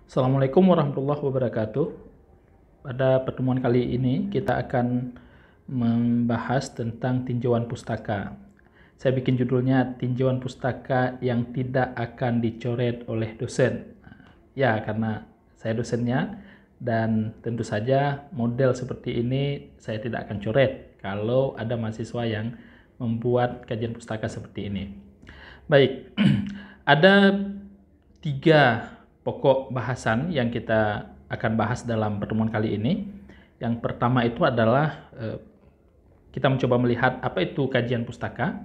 Assalamualaikum warahmatullahi wabarakatuh. Pada pertemuan kali ini kita akan membahas tentang tinjauan pustaka. Saya bikin judulnya tinjauan pustaka yang tidak akan dicoret oleh dosen. Ya, karena saya dosennya dan tentu saja model seperti ini saya tidak akan coret kalau ada mahasiswa yang membuat kajian pustaka seperti ini. Baik, ada 3 pokok bahasan yang kita akan bahas dalam pertemuan kali ini. Yang pertama itu adalah kita mencoba melihat apa itu kajian pustaka.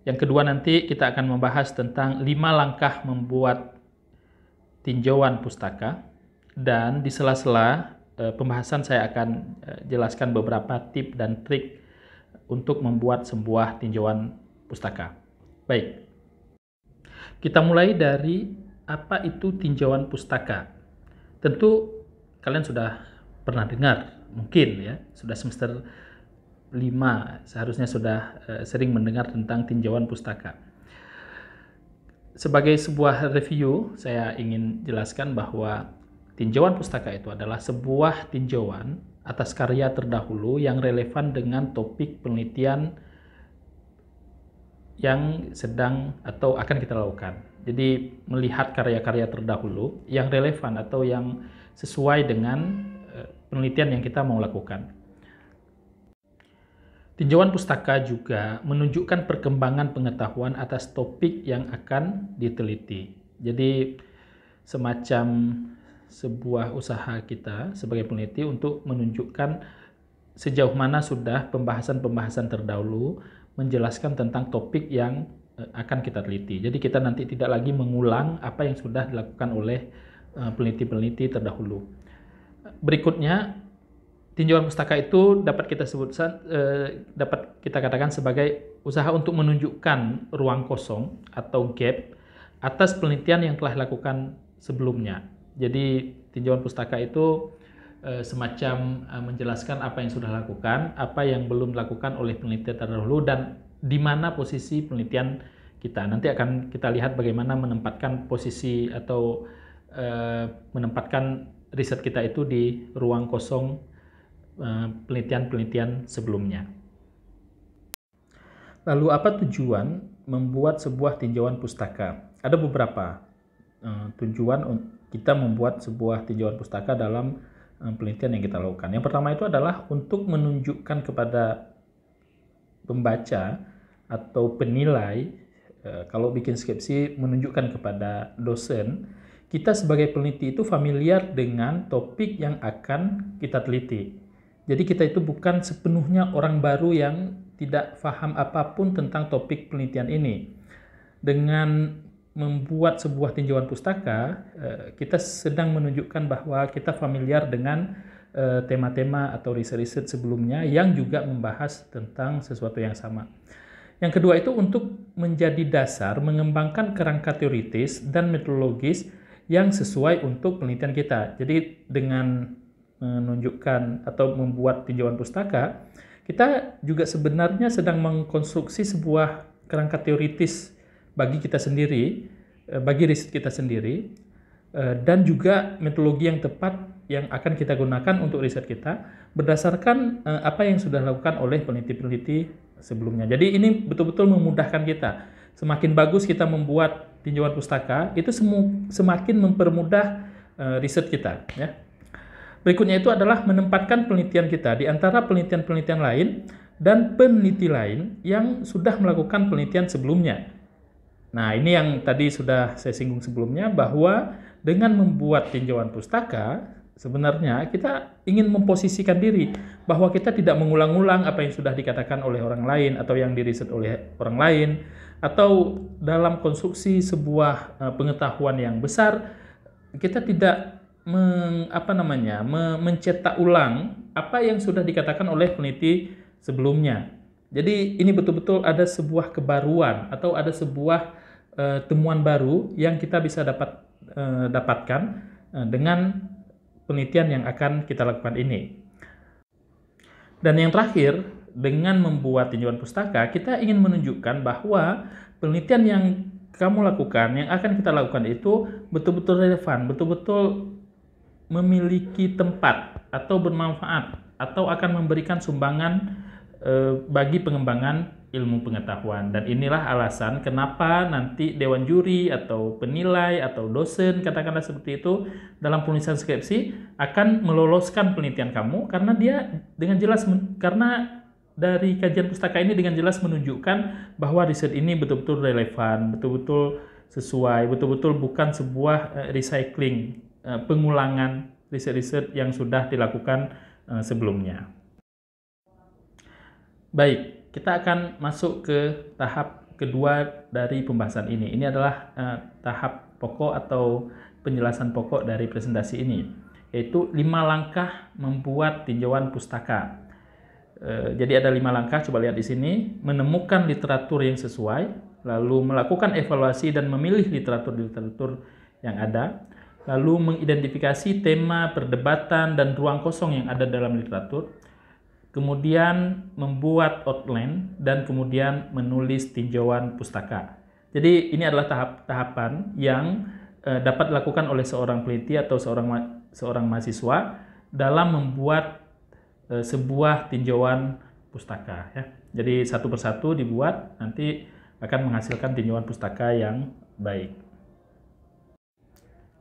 Yang kedua nanti kita akan membahas tentang 5 langkah membuat tinjauan pustaka. Dan di sela-sela pembahasan saya akan jelaskan beberapa tip dan trik untuk membuat sebuah tinjauan pustaka. Baik, kita mulai dari apa itu tinjauan pustaka. Tentu kalian sudah pernah dengar, mungkin ya, sudah semester 5 seharusnya sudah sering mendengar tentang tinjauan pustaka. Sebagai sebuah review, saya ingin jelaskan bahwa tinjauan pustaka itu adalah sebuah tinjauan atas karya terdahulu yang relevan dengan topik penelitian yang sedang atau akan kita lakukan. Jadi melihat karya-karya terdahulu yang relevan atau yang sesuai dengan penelitian yang kita mau lakukan. Tinjauan pustaka juga menunjukkan perkembangan pengetahuan atas topik yang akan diteliti. Jadi semacam sebuah usaha kita sebagai peneliti untuk menunjukkan sejauh mana sudah pembahasan-pembahasan terdahulu menjelaskan tentang topik yang akan kita teliti. Jadi kita nanti tidak lagi mengulang apa yang sudah dilakukan oleh peneliti-peneliti terdahulu. Berikutnya, tinjauan pustaka itu dapat kita katakan sebagai usaha untuk menunjukkan ruang kosong atau gap atas penelitian yang telah dilakukan sebelumnya. Jadi tinjauan pustaka itu semacam menjelaskan apa yang sudah dilakukan, apa yang belum dilakukan oleh penelitian terdahulu, dan di mana posisi penelitian kita. Nanti akan kita lihat bagaimana menempatkan posisi atau menempatkan riset kita itu di ruang kosong penelitian-penelitian sebelumnya. Lalu apa tujuan membuat sebuah tinjauan pustaka? Ada beberapa tujuan kita membuat sebuah tinjauan pustaka dalam penelitian yang kita lakukan. Yang pertama itu adalah untuk menunjukkan kepada pembaca atau penilai, kalau bikin skripsi menunjukkan kepada dosen, kita sebagai peneliti itu familiar dengan topik yang akan kita teliti. Jadi kita itu bukan sepenuhnya orang baru yang tidak paham apapun tentang topik penelitian ini. Dengan membuat sebuah tinjauan pustaka, kita sedang menunjukkan bahwa kita familiar dengan tema-tema atau riset-riset sebelumnya yang juga membahas tentang sesuatu yang sama. Yang kedua itu untuk menjadi dasar mengembangkan kerangka teoritis dan metodologis yang sesuai untuk penelitian kita. Jadi dengan menunjukkan atau membuat tinjauan pustaka, kita juga sebenarnya sedang mengkonstruksi sebuah kerangka teoritis bagi kita sendiri, bagi riset kita sendiri, dan juga metodologi yang tepat yang akan kita gunakan untuk riset kita berdasarkan apa yang sudah dilakukan oleh peneliti-peneliti sebelumnya. Jadi ini betul-betul memudahkan kita. Semakin bagus kita membuat tinjauan pustaka, itu semakin mempermudah riset kita. Ya. Berikutnya itu adalah menempatkan penelitian kita di antara penelitian-penelitian lain dan peneliti lain yang sudah melakukan penelitian sebelumnya. Nah, ini yang tadi sudah saya singgung sebelumnya, bahwa dengan membuat tinjauan pustaka, sebenarnya kita ingin memposisikan diri bahwa kita tidak mengulang-ulang apa yang sudah dikatakan oleh orang lain atau yang diriset oleh orang lain, atau dalam konstruksi sebuah pengetahuan yang besar, kita tidak mencetak ulang apa yang sudah dikatakan oleh peneliti sebelumnya. Jadi ini betul-betul ada sebuah kebaruan atau ada sebuah temuan baru yang kita bisa dapatkan dengan penelitian yang akan kita lakukan ini. Dan yang terakhir, dengan membuat tinjauan pustaka, kita ingin menunjukkan bahwa penelitian yang kamu lakukan, yang akan kita lakukan itu betul-betul relevan, betul-betul memiliki tempat atau bermanfaat atau akan memberikan sumbangan bagi pengembangan ilmu pengetahuan. Dan inilah alasan kenapa nanti dewan juri atau penilai atau dosen, katakanlah seperti itu, dalam penulisan skripsi akan meloloskan penelitian kamu karena dia dengan jelas karena dari kajian pustaka ini dengan jelas menunjukkan bahwa riset ini betul-betul relevan, betul-betul sesuai, betul-betul bukan sebuah recycling, pengulangan riset-riset yang sudah dilakukan sebelumnya. Baik, kita akan masuk ke tahap kedua dari pembahasan ini. Ini adalah tahap pokok atau penjelasan pokok dari presentasi ini, yaitu 5 langkah membuat tinjauan pustaka. Jadi ada 5 langkah, coba lihat di sini. Menemukan literatur yang sesuai, lalu melakukan evaluasi dan memilih literatur-literatur yang ada, lalu mengidentifikasi tema, perdebatan, dan ruang kosong yang ada dalam literatur, kemudian membuat outline, dan kemudian menulis tinjauan pustaka. Jadi ini adalah tahap-tahapan yang dapat dilakukan oleh seorang peneliti atau seorang mahasiswa dalam membuat sebuah tinjauan pustaka, ya. Jadi satu persatu dibuat, nanti akan menghasilkan tinjauan pustaka yang baik.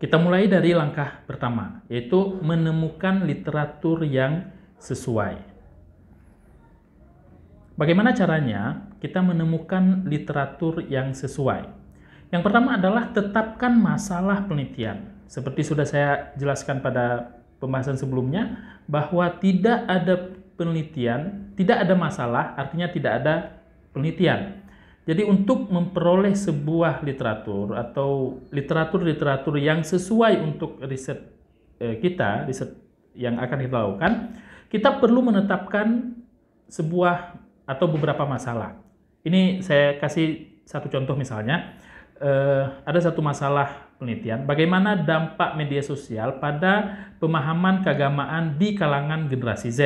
Kita mulai dari langkah pertama, yaitu menemukan literatur yang sesuai. Bagaimana caranya kita menemukan literatur yang sesuai? Yang pertama adalah tetapkan masalah penelitian. Seperti sudah saya jelaskan pada pembahasan sebelumnya, bahwa tidak ada penelitian, tidak ada masalah, artinya tidak ada penelitian. Jadi untuk memperoleh sebuah literatur atau literatur-literatur yang sesuai untuk riset kita, riset yang akan kita lakukan, kita perlu menetapkan sebuah atau beberapa masalah. Ini saya kasih satu contoh misalnya, ada satu masalah penelitian, bagaimana dampak media sosial pada pemahaman keagamaan di kalangan generasi Z.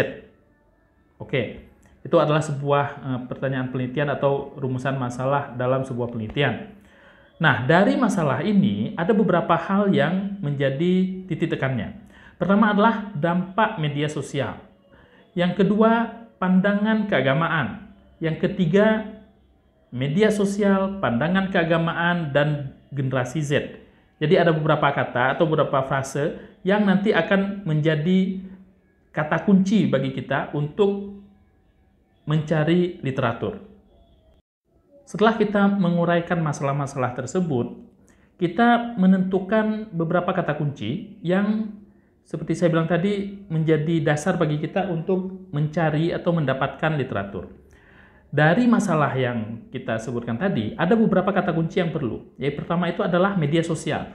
Oke, itu adalah sebuah pertanyaan penelitian atau rumusan masalah dalam sebuah penelitian. Nah, dari masalah ini ada beberapa hal yang menjadi titik tekannya. Pertama adalah dampak media sosial. Yang kedua, pandangan keagamaan. Yang ketiga, media sosial, pandangan keagamaan, dan generasi Z. Jadi ada beberapa kata atau beberapa frase yang nanti akan menjadi kata kunci bagi kita untuk mencari literatur. Setelah kita menguraikan masalah-masalah tersebut, kita menentukan beberapa kata kunci yang seperti saya bilang tadi menjadi dasar bagi kita untuk mencari atau mendapatkan literatur. Dari masalah yang kita sebutkan tadi, ada beberapa kata kunci yang perlu. Yang pertama itu adalah media sosial.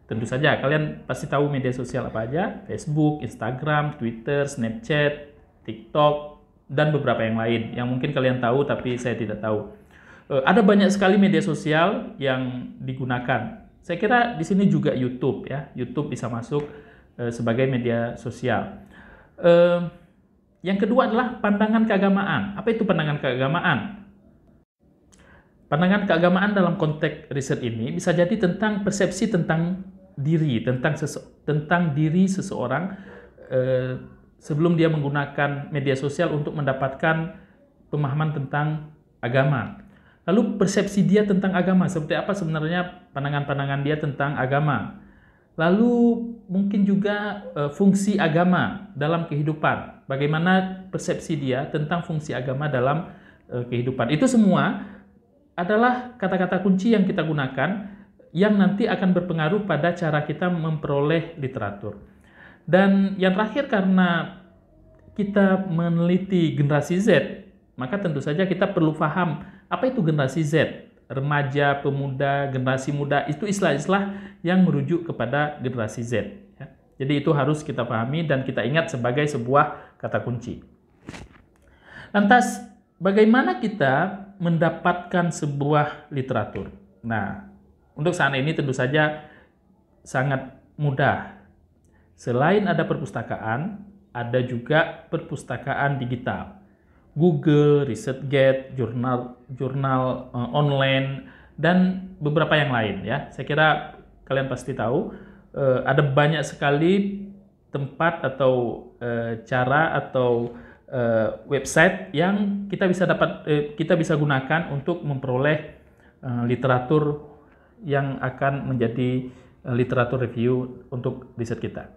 Tentu saja, kalian pasti tahu media sosial apa aja. Facebook, Instagram, Twitter, Snapchat, TikTok, dan beberapa yang lain. Yang mungkin kalian tahu, tapi saya tidak tahu. Ada banyak sekali media sosial yang digunakan. Saya kira di sini juga YouTube, ya. YouTube bisa masuk sebagai media sosial. Yang kedua adalah pandangan keagamaan. Apa itu pandangan keagamaan? Pandangan keagamaan dalam konteks riset ini bisa jadi tentang persepsi tentang diri, tentang diri seseorang sebelum dia menggunakan media sosial untuk mendapatkan pemahaman tentang agama. Lalu persepsi dia tentang agama, seperti apa sebenarnya pandangan-pandangan dia tentang agama. Lalu mungkin juga fungsi agama dalam kehidupan. Bagaimana persepsi dia tentang fungsi agama dalam kehidupan. Itu semua adalah kata-kata kunci yang kita gunakan yang nanti akan berpengaruh pada cara kita memperoleh literatur. Dan yang terakhir, karena kita meneliti generasi Z, maka tentu saja kita perlu paham apa itu generasi Z. Remaja, pemuda, generasi muda, itu istilah-istilah yang merujuk kepada generasi Z. Ya. Jadi itu harus kita pahami dan kita ingat sebagai sebuah kata kunci. Lantas, bagaimana kita mendapatkan sebuah literatur? Nah, untuk saat ini tentu saja sangat mudah. Selain ada perpustakaan, ada juga perpustakaan digital. Google, ResearchGate, jurnal online, dan beberapa yang lain ya. Saya kira kalian pasti tahu ada banyak sekali tempat atau cara atau website yang kita bisa gunakan untuk memperoleh literatur yang akan menjadi literatur review untuk riset kita.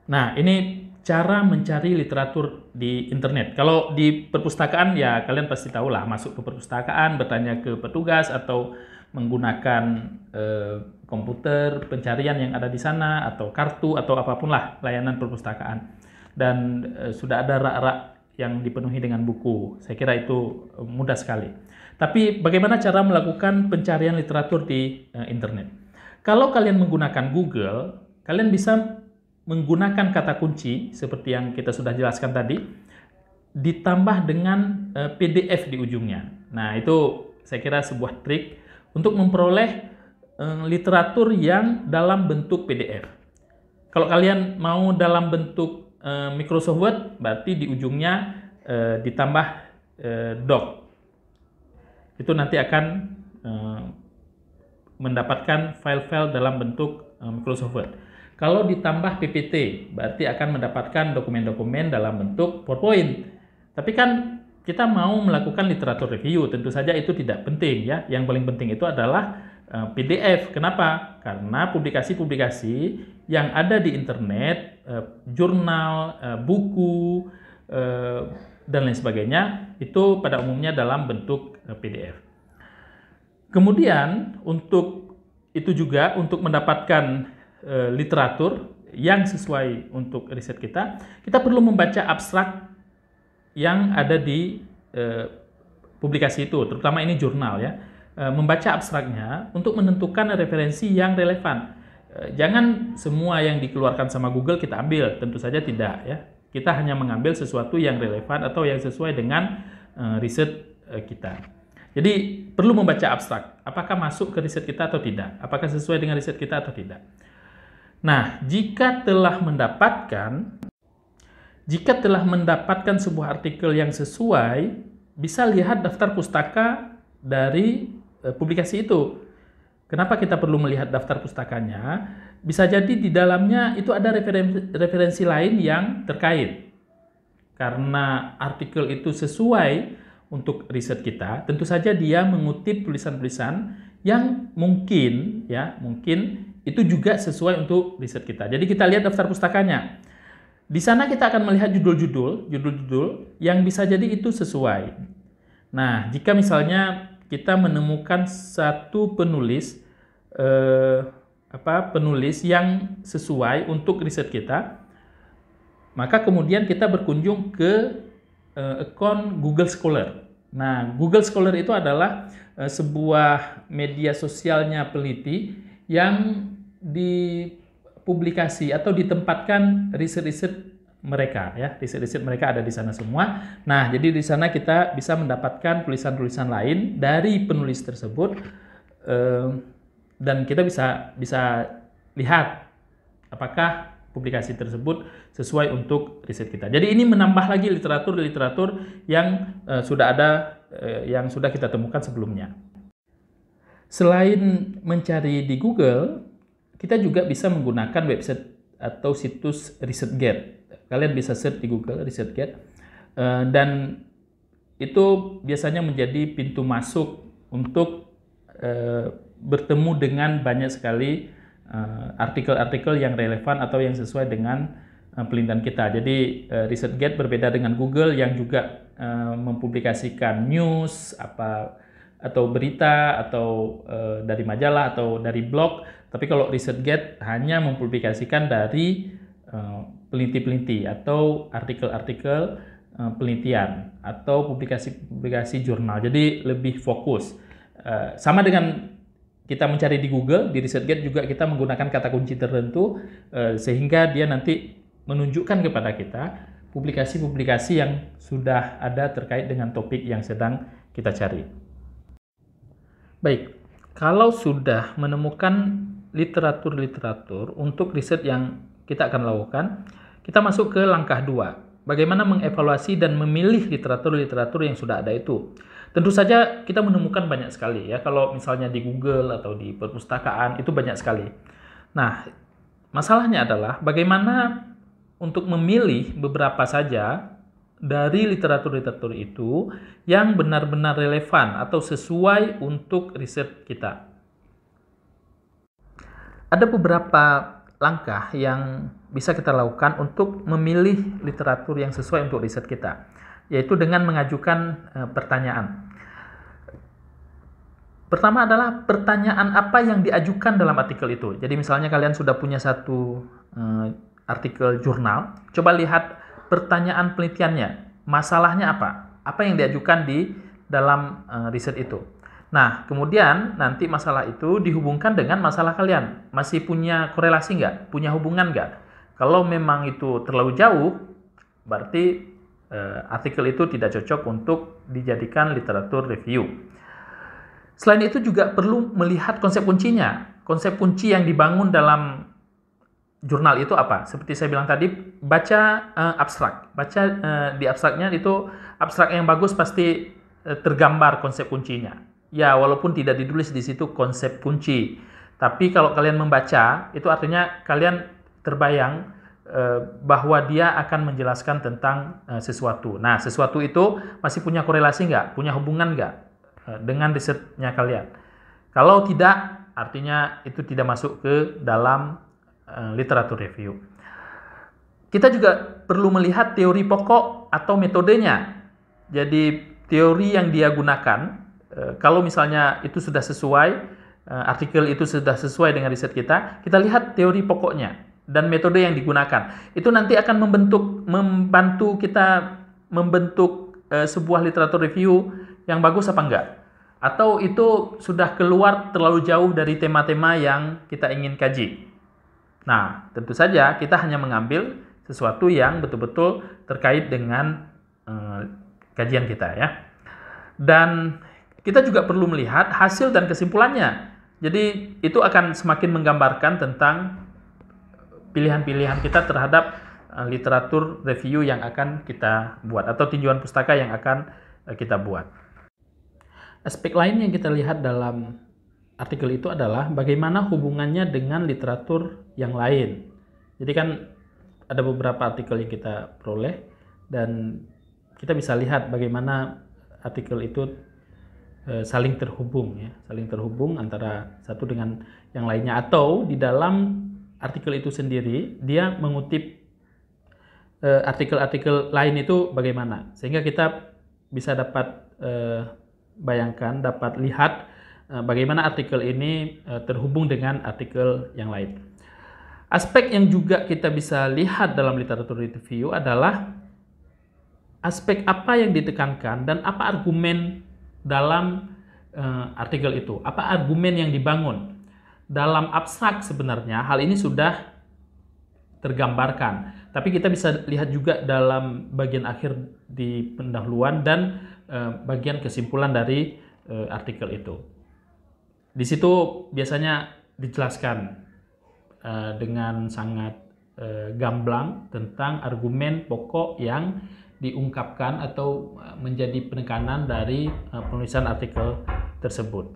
Nah, ini cara mencari literatur di internet. Kalau di perpustakaan ya kalian pasti tahu lah, masuk ke perpustakaan, bertanya ke petugas atau menggunakan komputer pencarian yang ada di sana atau kartu atau apapun lah layanan perpustakaan. Dan sudah ada rak-rak yang dipenuhi dengan buku. Saya kira itu mudah sekali. Tapi bagaimana cara melakukan pencarian literatur di internet? Kalau kalian menggunakan Google, kalian bisa menggunakan kata kunci seperti yang kita sudah jelaskan tadi, ditambah dengan PDF di ujungnya. Nah, itu saya kira sebuah trik untuk memperoleh literatur yang dalam bentuk PDF. Kalau kalian mau dalam bentuk Microsoft Word, berarti di ujungnya ditambah doc. Itu nanti akan mendapatkan file-file dalam bentuk Microsoft Word. Kalau ditambah PPT, berarti akan mendapatkan dokumen-dokumen dalam bentuk PowerPoint. Tapi kan kita mau melakukan literatur review, tentu saja itu tidak penting ya. Yang paling penting itu adalah PDF. Kenapa? Karena publikasi-publikasi yang ada di internet, jurnal, buku, dan lain sebagainya, itu pada umumnya dalam bentuk PDF. Kemudian untuk itu juga untuk mendapatkan literatur yang sesuai untuk riset kita perlu membaca abstrak yang ada di publikasi itu, terutama ini jurnal ya. Membaca abstraknya untuk menentukan referensi yang relevan. Jangan semua yang dikeluarkan sama Google kita ambil, tentu saja tidak ya. Kita hanya mengambil sesuatu yang relevan atau yang sesuai dengan riset kita. Jadi perlu membaca abstrak, apakah masuk ke riset kita atau tidak, apakah sesuai dengan riset kita atau tidak. Nah, jika telah mendapatkan sebuah artikel yang sesuai, bisa lihat daftar pustaka dari publikasi itu. Kenapa kita perlu melihat daftar pustakanya? Bisa jadi di dalamnya itu ada referensi lain yang terkait. Karena artikel itu sesuai untuk riset kita, tentu saja dia mengutip tulisan-tulisan yang mungkin itu juga sesuai untuk riset kita. Jadi kita lihat daftar pustakanya. Di sana kita akan melihat judul-judul yang bisa jadi itu sesuai. Nah, jika misalnya kita menemukan satu penulis yang sesuai untuk riset kita, maka kemudian kita berkunjung ke akun Google Scholar. Nah, Google Scholar itu adalah sebuah media sosialnya peneliti yang dipublikasi atau ditempatkan riset-riset mereka ya. Riset-riset mereka ada di sana semua. Nah, jadi di sana kita bisa mendapatkan tulisan-tulisan lain dari penulis tersebut dan kita bisa lihat apakah publikasi tersebut sesuai untuk riset kita. Jadi ini menambah lagi literatur yang sudah ada, yang sudah kita temukan sebelumnya. Selain mencari di Google, kita juga bisa menggunakan website atau situs ResearchGate. Kalian bisa search di Google ResearchGate, dan itu biasanya menjadi pintu masuk untuk bertemu dengan banyak sekali artikel-artikel yang relevan atau yang sesuai dengan penelitian kita. Jadi ResearchGate berbeda dengan Google yang juga mempublikasikan news atau berita atau dari majalah atau dari blog. Tapi kalau ResearchGate hanya mempublikasikan dari peneliti-peneliti atau artikel-artikel penelitian atau publikasi-publikasi jurnal. Jadi lebih fokus. Sama dengan kita mencari di Google, di ResearchGate juga kita menggunakan kata kunci tertentu sehingga dia nanti menunjukkan kepada kita publikasi-publikasi yang sudah ada terkait dengan topik yang sedang kita cari. Baik, kalau sudah menemukan literatur-literatur untuk riset yang kita akan lakukan, kita masuk ke langkah 2. Bagaimana mengevaluasi dan memilih literatur-literatur yang sudah ada itu. Tentu saja kita menemukan banyak sekali ya, kalau misalnya di Google atau di perpustakaan itu banyak sekali. Nah, masalahnya adalah bagaimana untuk memilih beberapa saja dari literatur-literatur itu yang benar-benar relevan atau sesuai untuk riset kita. Ada beberapa langkah yang bisa kita lakukan untuk memilih literatur yang sesuai untuk riset kita, yaitu dengan mengajukan pertanyaan. Pertama adalah pertanyaan apa yang diajukan dalam artikel itu. Jadi misalnya kalian sudah punya satu artikel jurnal, coba lihat pertanyaan penelitiannya, masalahnya apa? Apa yang diajukan di dalam riset itu. Nah, kemudian nanti masalah itu dihubungkan dengan masalah kalian. Masih punya korelasi nggak? Punya hubungan nggak? Kalau memang itu terlalu jauh, berarti artikel itu tidak cocok untuk dijadikan literatur review. Selain itu juga perlu melihat konsep kuncinya. Konsep kunci yang dibangun dalam jurnal itu apa? Seperti saya bilang tadi, baca abstrak. Baca di abstraknya itu, abstrak yang bagus pasti tergambar konsep kuncinya. Ya, walaupun tidak ditulis di situ konsep kunci. Tapi kalau kalian membaca, itu artinya kalian terbayang bahwa dia akan menjelaskan tentang sesuatu. Nah, sesuatu itu masih punya korelasi nggak? Punya hubungan nggak dengan risetnya kalian? Kalau tidak, artinya itu tidak masuk ke dalam literatur review. Kita juga perlu melihat teori pokok atau metodenya. Jadi teori yang dia gunakan, kalau misalnya itu sudah sesuai, artikel itu sudah sesuai dengan riset kita lihat teori pokoknya dan metode yang digunakan. Itu nanti akan membantu kita membentuk sebuah literatur review yang bagus apa enggak. Atau itu sudah keluar terlalu jauh dari tema-tema yang kita ingin kaji. Nah, tentu saja kita hanya mengambil sesuatu yang betul-betul terkait dengan kajian kita ya. Dan kita juga perlu melihat hasil dan kesimpulannya. Jadi itu akan semakin menggambarkan tentang pilihan-pilihan kita terhadap literatur review yang akan kita buat atau tinjauan pustaka yang akan kita buat. Aspek lain yang kita lihat dalam artikel itu adalah bagaimana hubungannya dengan literatur yang lain. Jadi kan ada beberapa artikel yang kita peroleh dan kita bisa lihat bagaimana artikel itu saling terhubung ya, saling terhubung antara satu dengan yang lainnya, atau di dalam artikel itu sendiri dia mengutip artikel-artikel lain itu bagaimana, sehingga kita bisa dapat bayangkan, dapat lihat bagaimana artikel ini terhubung dengan artikel yang lain. Aspek yang juga kita bisa lihat dalam literatur review adalah aspek apa yang ditekankan dan apa argumen dalam artikel itu, apa argumen yang dibangun. Dalam abstrak sebenarnya hal ini sudah tergambarkan, tapi kita bisa lihat juga dalam bagian akhir di pendahuluan dan bagian kesimpulan dari artikel itu. Di situ biasanya dijelaskan dengan sangat gamblang tentang argumen pokok yang diungkapkan atau menjadi penekanan dari penulisan artikel tersebut.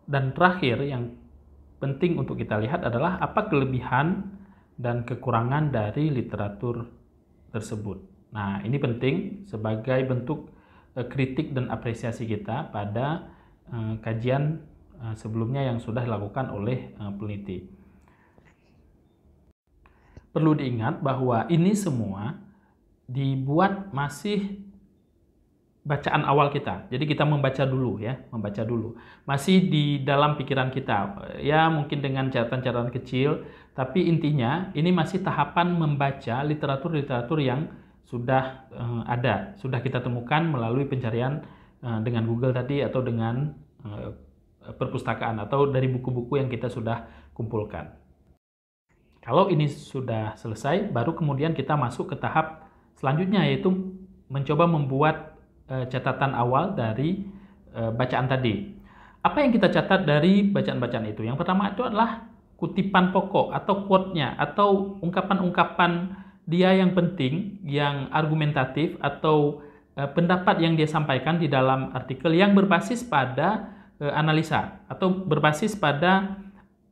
Dan terakhir yang penting untuk kita lihat adalah apa kelebihan dan kekurangan dari literatur tersebut. Nah, ini penting sebagai bentuk kritik dan apresiasi kita pada kajian sebelumnya yang sudah dilakukan oleh peneliti. Perlu diingat bahwa ini semua dibuat masih bacaan awal kita. Jadi kita membaca dulu ya, membaca dulu. Masih di dalam pikiran kita. Ya mungkin dengan catatan-catatan kecil, tapi intinya ini masih tahapan membaca literatur-literatur yang sudah ada, sudah kita temukan melalui pencarian dengan Google tadi atau dengan perpustakaan atau dari buku-buku yang kita sudah kumpulkan. Kalau ini sudah selesai, baru kemudian kita masuk ke tahap selanjutnya, yaitu mencoba membuat catatan awal dari bacaan tadi. Apa yang kita catat dari bacaan-bacaan itu? Yang pertama itu adalah kutipan pokok atau quote-nya atau ungkapan-ungkapan dia yang penting, yang argumentatif atau pendapat yang dia sampaikan di dalam artikel yang berbasis pada analisa atau berbasis pada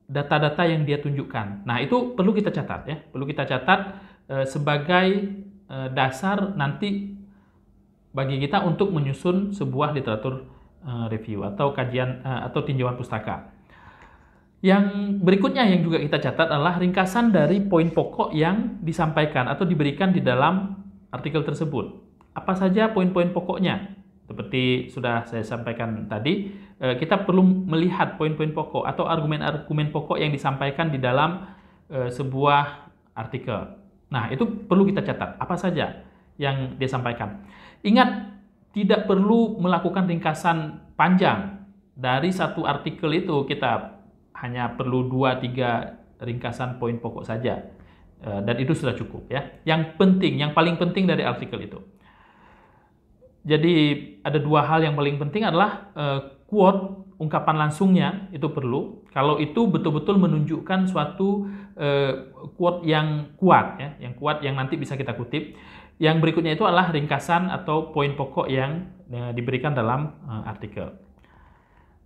data-data yang dia tunjukkan. Nah, itu perlu kita catat ya, perlu kita catat sebagai dasar nanti bagi kita untuk menyusun sebuah literatur review atau kajian atau tinjauan pustaka. Yang berikutnya yang juga kita catat adalah ringkasan dari poin pokok yang disampaikan atau diberikan di dalam artikel tersebut. Apa saja poin-poin pokoknya? Seperti sudah saya sampaikan tadi, kita perlu melihat poin-poin pokok atau argumen-argumen pokok yang disampaikan di dalam sebuah artikel. Nah, itu perlu kita catat. Apa saja yang disampaikan? Ingat, tidak perlu melakukan ringkasan panjang. Dari satu artikel itu kita hanya perlu 2-3 ringkasan poin pokok saja. Dan itu sudah cukup ya. Yang penting, yang paling penting dari artikel itu. Jadi ada 2 hal yang paling penting adalah quote, ungkapan langsungnya itu perlu. Kalau itu betul-betul menunjukkan suatu quote yang kuat ya, yang kuat yang nanti bisa kita kutip. Yang berikutnya itu adalah ringkasan atau poin pokok yang diberikan dalam artikel.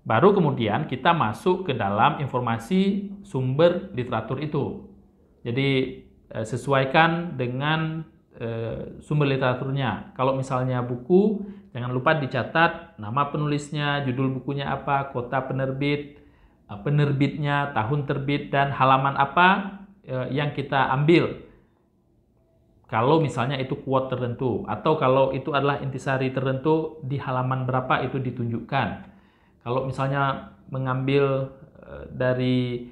Baru kemudian kita masuk ke dalam informasi sumber literatur itu. Jadi sesuaikan dengan sumber literaturnya. Kalau misalnya buku, jangan lupa dicatat nama penulisnya, judul bukunya apa, kota penerbit, penerbitnya, tahun terbit, dan halaman apa yang kita ambil. Kalau misalnya itu quote tertentu, atau kalau itu adalah intisari tertentu, di halaman berapa itu ditunjukkan. Kalau misalnya mengambil dari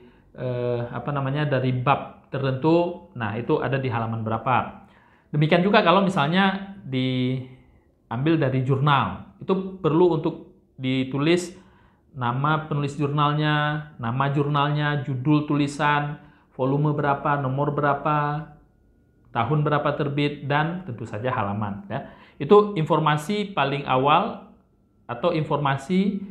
dari bab tertentu, nah itu ada di halaman berapa. Demikian juga kalau misalnya diambil dari jurnal, itu perlu untuk ditulis nama penulis jurnalnya, nama jurnalnya, judul tulisan, volume berapa, nomor berapa, tahun berapa terbit, dan tentu saja halaman. Ya. Itu informasi paling awal atau informasi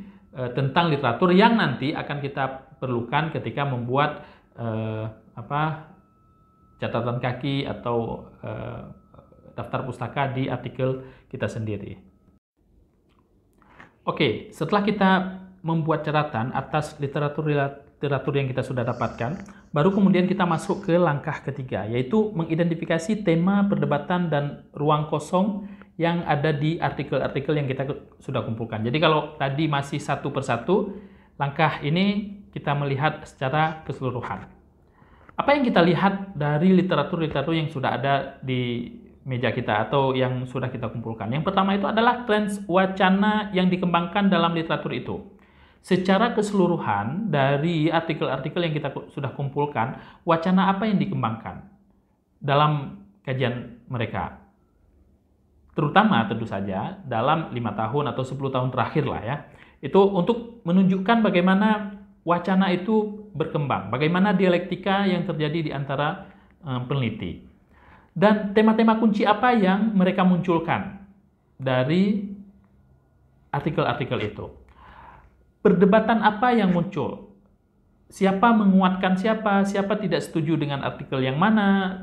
tentang literatur yang nanti akan kita perlukan ketika membuat catatan kaki atau daftar pustaka di artikel kita sendiri. Oke, setelah kita membuat catatan atas literatur yang kita sudah dapatkan, baru kemudian kita masuk ke langkah ketiga, yaitu mengidentifikasi tema perdebatan dan ruang kosong yang ada di artikel-artikel yang kita sudah kumpulkan. Jadi kalau tadi masih satu persatu, langkah ini kita melihat secara keseluruhan. Apa yang kita lihat dari literatur-literatur yang sudah ada di meja kita atau yang sudah kita kumpulkan? Yang pertama itu adalah tren wacana yang dikembangkan dalam literatur itu. Secara keseluruhan dari artikel-artikel yang kita sudah kumpulkan, wacana apa yang dikembangkan dalam kajian mereka? Terutama tentu saja dalam 5 tahun atau 10 tahun terakhir lah ya. Itu untuk menunjukkan bagaimana wacana itu berkembang, bagaimana dialektika yang terjadi di antara peneliti. Dan tema-tema kunci apa yang mereka munculkan dari artikel-artikel itu. Perdebatan apa yang muncul? Siapa menguatkan siapa, siapa tidak setuju dengan artikel yang mana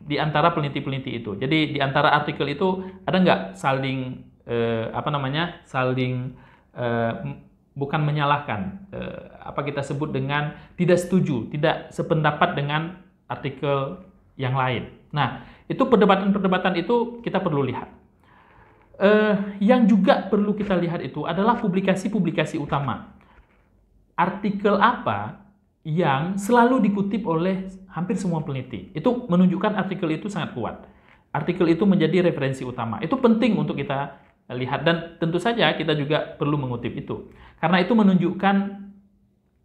di antara peneliti-peneliti itu. Jadi di antara artikel itu ada nggak saling bukan menyalahkan, apa kita sebut dengan tidak setuju, tidak sependapat dengan artikel yang lain. Nah, itu perdebatan-perdebatan itu kita perlu lihat. Yang juga perlu kita lihat itu adalah publikasi-publikasi utama. Artikel apa yang selalu dikutip oleh hampir semua peneliti. Itu menunjukkan artikel itu sangat kuat. Artikel itu menjadi referensi utama. Itu penting untuk kita lihat, dan tentu saja kita juga perlu mengutip itu. Karena itu menunjukkan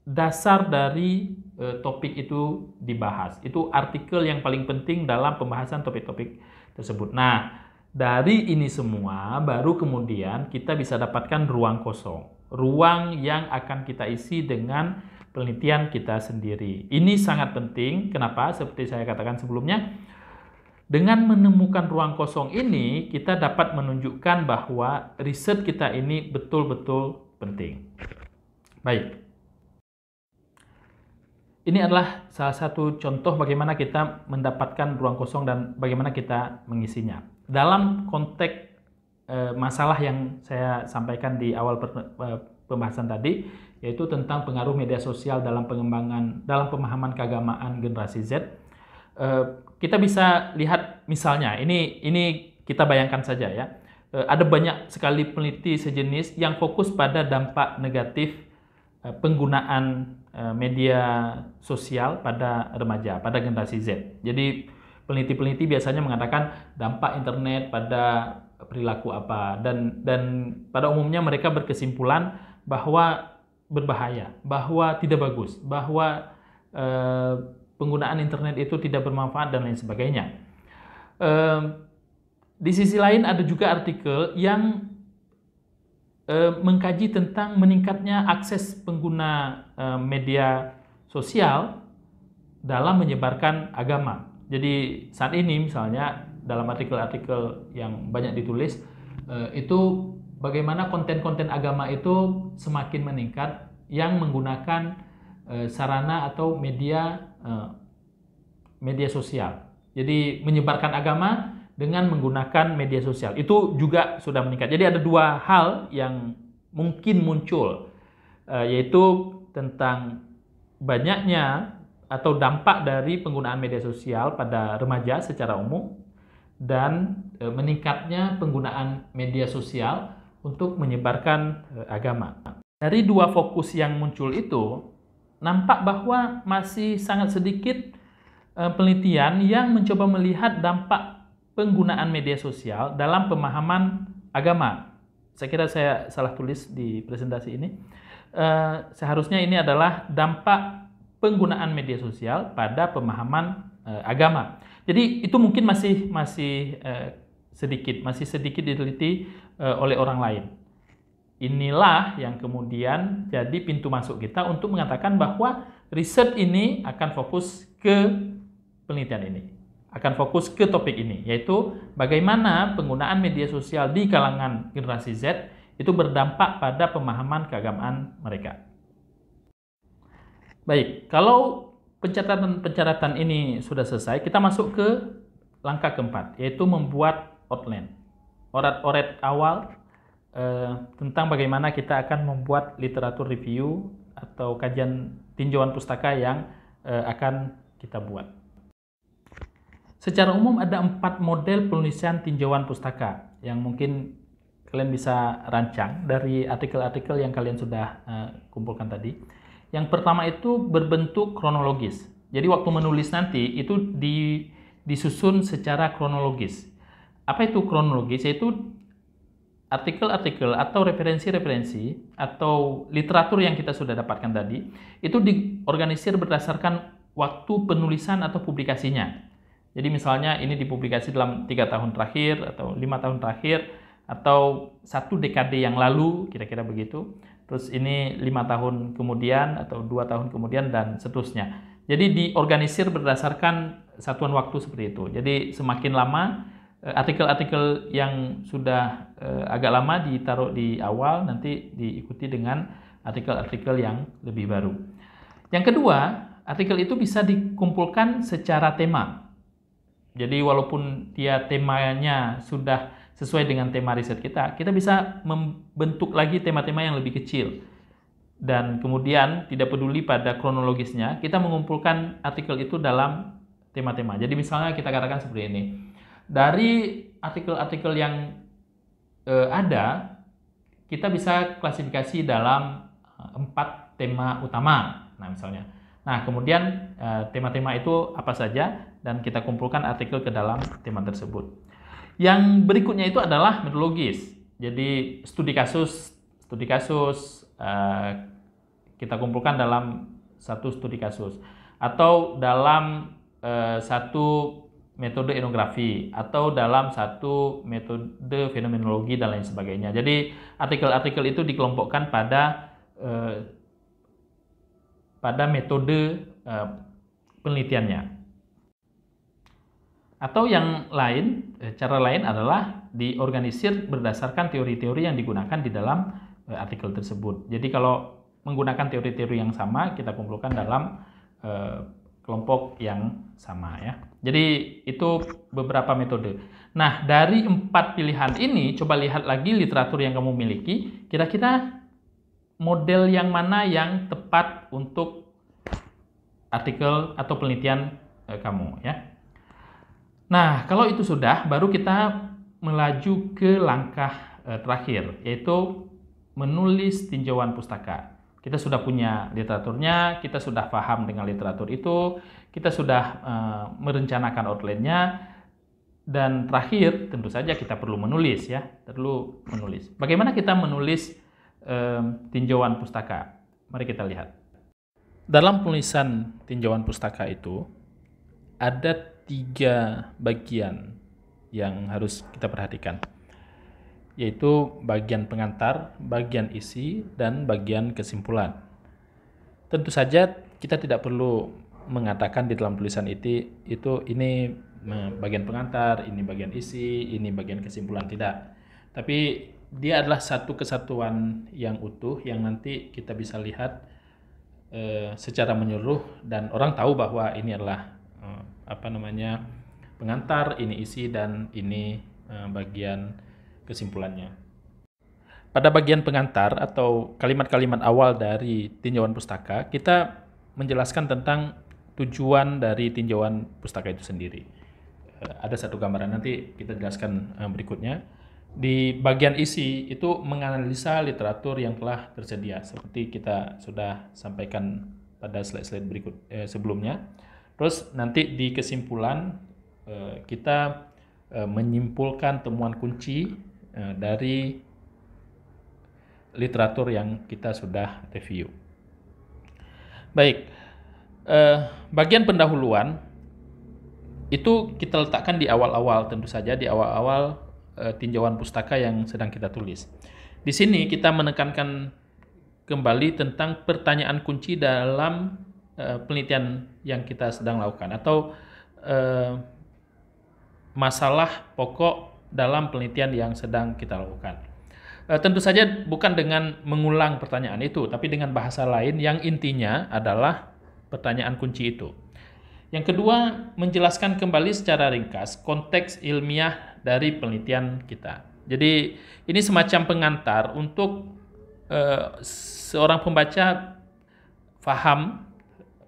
dasar dari topik itu dibahas. Itu artikel yang paling penting dalam pembahasan topik-topik tersebut. Nah, dari ini semua baru kemudian kita bisa dapatkan ruang kosong. Ruang yang akan kita isi dengan penelitian kita sendiri. Ini sangat penting. Kenapa? Seperti saya katakan sebelumnya, dengan menemukan ruang kosong ini, kita dapat menunjukkan bahwa riset kita ini betul-betul penting. Baik. Ini adalah salah satu contoh bagaimana kita mendapatkan ruang kosong dan bagaimana kita mengisinya. Dalam konteks masalah yang saya sampaikan di awal pembahasan tadi, yaitu tentang pengaruh media sosial dalam pemahaman keagamaan generasi Z. Kita bisa lihat misalnya, ini kita bayangkan saja ya, ada banyak sekali peneliti sejenis yang fokus pada dampak negatif penggunaan media sosial pada remaja, pada generasi Z. Jadi peneliti-peneliti biasanya mengatakan dampak internet pada perilaku apa, dan pada umumnya mereka berkesimpulan bahwa berbahaya, bahwa tidak bagus, bahwa penggunaan internet itu tidak bermanfaat dan lain sebagainya. Di sisi lain ada juga artikel yang mengkaji tentang meningkatnya akses pengguna media sosial dalam menyebarkan agama. Jadi saat ini misalnya dalam artikel-artikel yang banyak ditulis, itu bagaimana konten-konten agama itu semakin meningkat yang menggunakan sarana atau media sosial. Jadi menyebarkan agama dengan menggunakan media sosial itu juga sudah meningkat. Jadi ada dua hal yang mungkin muncul, yaitu tentang banyaknya atau dampak dari penggunaan media sosial pada remaja secara umum, dan meningkatnya penggunaan media sosial untuk menyebarkan agama. Dari dua fokus yang muncul itu, nampak bahwa masih sangat sedikit penelitian yang mencoba melihat dampak penggunaan media sosial dalam pemahaman agama. Saya kira saya salah tulis di presentasi ini. Seharusnya ini adalah dampak penggunaan media sosial pada pemahaman agama. Jadi itu mungkin masih sedikit diteliti oleh orang lain. Inilah yang kemudian jadi pintu masuk kita untuk mengatakan bahwa riset ini akan fokus ke penelitian ini, akan fokus ke topik ini, yaitu bagaimana penggunaan media sosial di kalangan generasi Z itu berdampak pada pemahaman keagamaan mereka. Baik, kalau pencatatan ini sudah selesai, kita masuk ke langkah keempat, yaitu membuat outline, orat-oret awal tentang bagaimana kita akan membuat literatur review atau kajian tinjauan pustaka yang akan kita buat. Secara umum ada 4 model penulisan tinjauan pustaka yang mungkin kalian bisa rancang dari artikel-artikel yang kalian sudah kumpulkan tadi. Yang pertama itu berbentuk kronologis. Jadi waktu menulis nanti itu disusun secara kronologis. Apa itu kronologis? Yaitu artikel-artikel atau referensi-referensi atau literatur yang kita sudah dapatkan tadi itu diorganisir berdasarkan waktu penulisan atau publikasinya. Jadi misalnya ini dipublikasi dalam 3 tahun terakhir atau 5 tahun terakhir atau 1 dekade yang lalu, kira-kira begitu. Terus ini 5 tahun kemudian atau 2 tahun kemudian dan seterusnya. Jadi diorganisir berdasarkan satuan waktu seperti itu. Jadi semakin lama artikel-artikel yang sudah agak lama ditaruh di awal, nanti diikuti dengan artikel-artikel yang lebih baru. Yang kedua, artikel itu bisa dikumpulkan secara tema. Jadi walaupun dia temanya sudah sesuai dengan tema riset kita bisa membentuk lagi tema-tema yang lebih kecil. Dan kemudian tidak peduli pada kronologisnya, kita mengumpulkan artikel itu dalam tema-tema. Jadi misalnya kita katakan seperti ini. Dari artikel-artikel yang ada, kita bisa klasifikasi dalam 4 tema utama. Nah misalnya. Nah kemudian tema-tema itu apa saja dan kita kumpulkan artikel ke dalam tema tersebut. Yang berikutnya itu adalah metodologis. Jadi studi kasus kita kumpulkan dalam satu studi kasus atau dalam satu metode etnografi atau dalam satu metode fenomenologi dan lain sebagainya. Jadi artikel-artikel itu dikelompokkan pada metode penelitiannya. Atau yang lain, cara lain adalah diorganisir berdasarkan teori-teori yang digunakan di dalam artikel tersebut. Jadi kalau menggunakan teori-teori yang sama, kita kumpulkan dalam kelompok yang sama ya. Jadi itu beberapa metode. Nah, dari 4 pilihan ini, coba lihat lagi literatur yang kamu miliki, kira-kira model yang mana yang tepat untuk artikel atau penelitian kamu ya. Nah, kalau itu sudah, baru kita melaju ke langkah terakhir, yaitu menulis tinjauan pustaka. Kita sudah punya literaturnya, kita sudah paham dengan literatur itu, kita sudah merencanakan outline-nya, dan terakhir tentu saja kita perlu menulis ya, perlu menulis. Bagaimana kita menulis tinjauan pustaka? Mari kita lihat. Dalam penulisan tinjauan pustaka itu ada 3 bagian yang harus kita perhatikan, yaitu bagian pengantar, bagian isi, dan bagian kesimpulan. Tentu saja kita tidak perlu mengatakan di dalam tulisan itu ini bagian pengantar, ini bagian isi, ini bagian kesimpulan, tidak. Tapi dia adalah satu kesatuan yang utuh yang nanti kita bisa lihat secara menyeluruh dan orang tahu bahwa ini adalah pengantar, ini isi, dan ini bagian kesimpulannya. Pada bagian pengantar atau kalimat-kalimat awal dari tinjauan pustaka, kita menjelaskan tentang tujuan dari tinjauan pustaka itu sendiri. Ada satu gambaran, nanti kita jelaskan berikutnya. Di bagian isi itu menganalisa literatur yang telah tersedia, seperti kita sudah sampaikan pada slide-slide berikut sebelumnya. Terus nanti di kesimpulan kita menyimpulkan temuan kunci dari literatur yang kita sudah review. Baik, bagian pendahuluan itu kita letakkan di awal-awal, tentu saja di awal-awal tinjauan pustaka yang sedang kita tulis. Di sini kita menekankan kembali tentang pertanyaan kunci dalam penelitian yang kita sedang lakukan, atau masalah pokok dalam penelitian yang sedang kita lakukan. Tentu saja bukan dengan mengulang pertanyaan itu, tapi dengan bahasa lain yang intinya adalah pertanyaan kunci itu. Yang kedua, menjelaskan kembali secara ringkas konteks ilmiah dari penelitian kita. Jadi ini semacam pengantar untuk seorang pembaca paham,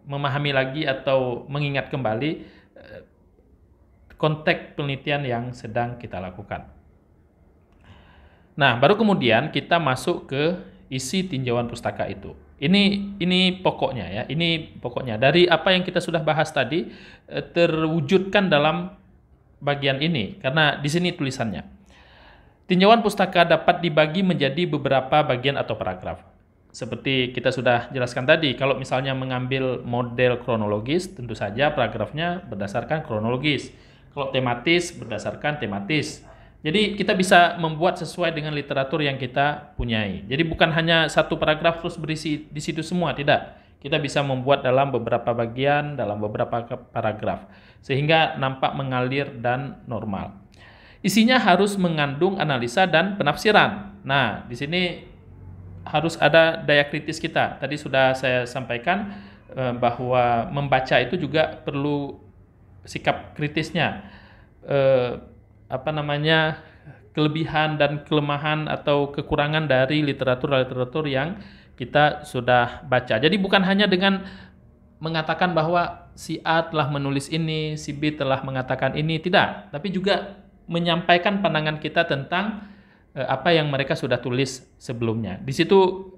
memahami lagi atau mengingat kembali konteks penelitian yang sedang kita lakukan. Nah, baru kemudian kita masuk ke isi tinjauan pustaka itu. Ini pokoknya ya. Ini pokoknya dari apa yang kita sudah bahas tadi terwujudkan dalam bagian ini, karena di sini tulisannya. Tinjauan pustaka dapat dibagi menjadi beberapa bagian atau paragraf. Seperti kita sudah jelaskan tadi, kalau misalnya mengambil model kronologis, tentu saja paragrafnya berdasarkan kronologis. Kalau tematis, berdasarkan tematis. Jadi kita bisa membuat sesuai dengan literatur yang kita punyai. Jadi bukan hanya satu paragraf terus berisi di situ semua, tidak. Kita bisa membuat dalam beberapa bagian, dalam beberapa paragraf, sehingga nampak mengalir dan normal. Isinya harus mengandung analisa dan penafsiran. Nah, di sini harus ada daya kritis kita. Tadi sudah saya sampaikan bahwa membaca itu juga perlu sikap kritisnya. Kelebihan dan kelemahan atau kekurangan dari literatur yang kita sudah baca. Jadi bukan hanya dengan mengatakan bahwa si A telah menulis ini, si B telah mengatakan ini, tidak. Tapi juga menyampaikan pandangan kita tentang apa yang mereka sudah tulis sebelumnya. Di situ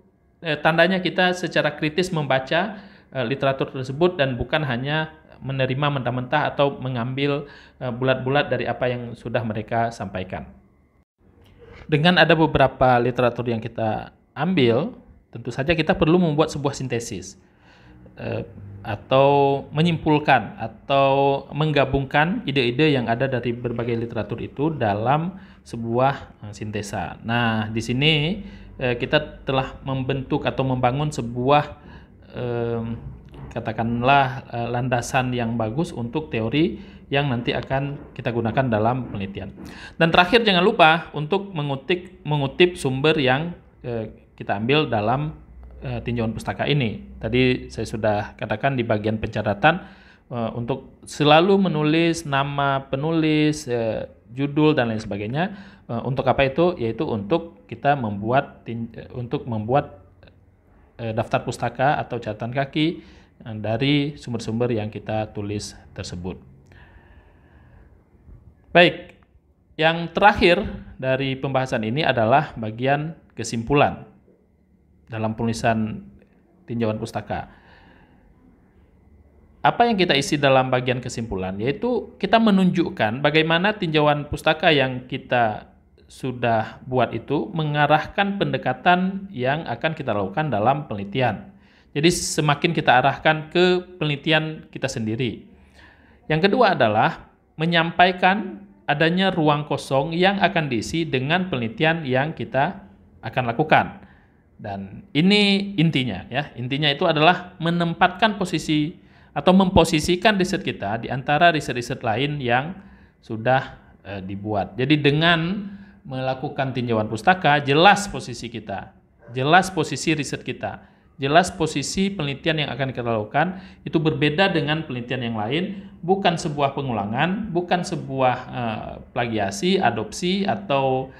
tandanya kita secara kritis membaca literatur tersebut dan bukan hanya menerima mentah-mentah atau mengambil bulat-bulat dari apa yang sudah mereka sampaikan. Dengan ada beberapa literatur yang kita ambil, tentu saja kita perlu membuat sebuah sintesis atau menyimpulkan atau menggabungkan ide-ide yang ada dari berbagai literatur itu dalam sebuah sintesa. Nah, di sini kita telah membentuk atau membangun sebuah katakanlah landasan yang bagus untuk teori yang nanti akan kita gunakan dalam penelitian. Dan terakhir, jangan lupa untuk mengutip sumber yang kita ambil dalam tinjauan pustaka ini. Tadi saya sudah katakan di bagian pencatatan untuk selalu menulis nama penulis, judul dan lain sebagainya. Untuk apa itu? Yaitu untuk kita membuat daftar pustaka atau catatan kaki dari sumber-sumber yang kita tulis tersebut. Baik, yang terakhir dari pembahasan ini adalah bagian kesimpulan dalam penulisan tinjauan pustaka. Apa yang kita isi dalam bagian kesimpulan? Yaitu kita menunjukkan bagaimana tinjauan pustaka yang kita sudah buat itu mengarahkan pendekatan yang akan kita lakukan dalam penelitian. Jadi semakin kita arahkan ke penelitian kita sendiri. Yang kedua adalah menyampaikan adanya ruang kosong yang akan diisi dengan penelitian yang kita akan lakukan. Dan ini intinya ya. Intinya itu adalah menempatkan posisi atau memposisikan riset kita di antara riset-riset lain yang sudah dibuat. Jadi dengan melakukan tinjauan pustaka, jelas posisi kita, jelas posisi riset kita, jelas posisi penelitian yang akan kita lakukan itu berbeda dengan penelitian yang lain, bukan sebuah pengulangan, bukan sebuah plagiasi, adopsi, atau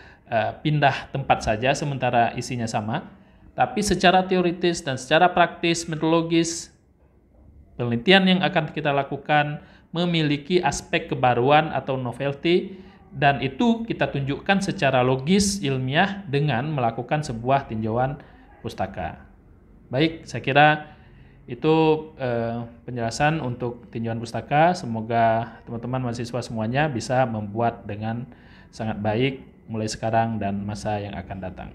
pindah tempat saja sementara isinya sama, tapi secara teoritis dan secara praktis, metodologis, penelitian yang akan kita lakukan memiliki aspek kebaruan atau novelty, dan itu kita tunjukkan secara logis ilmiah dengan melakukan sebuah tinjauan pustaka. Baik, saya kira itu penjelasan untuk tinjauan pustaka. Semoga teman-teman mahasiswa semuanya bisa membuat dengan sangat baik mulai sekarang dan masa yang akan datang.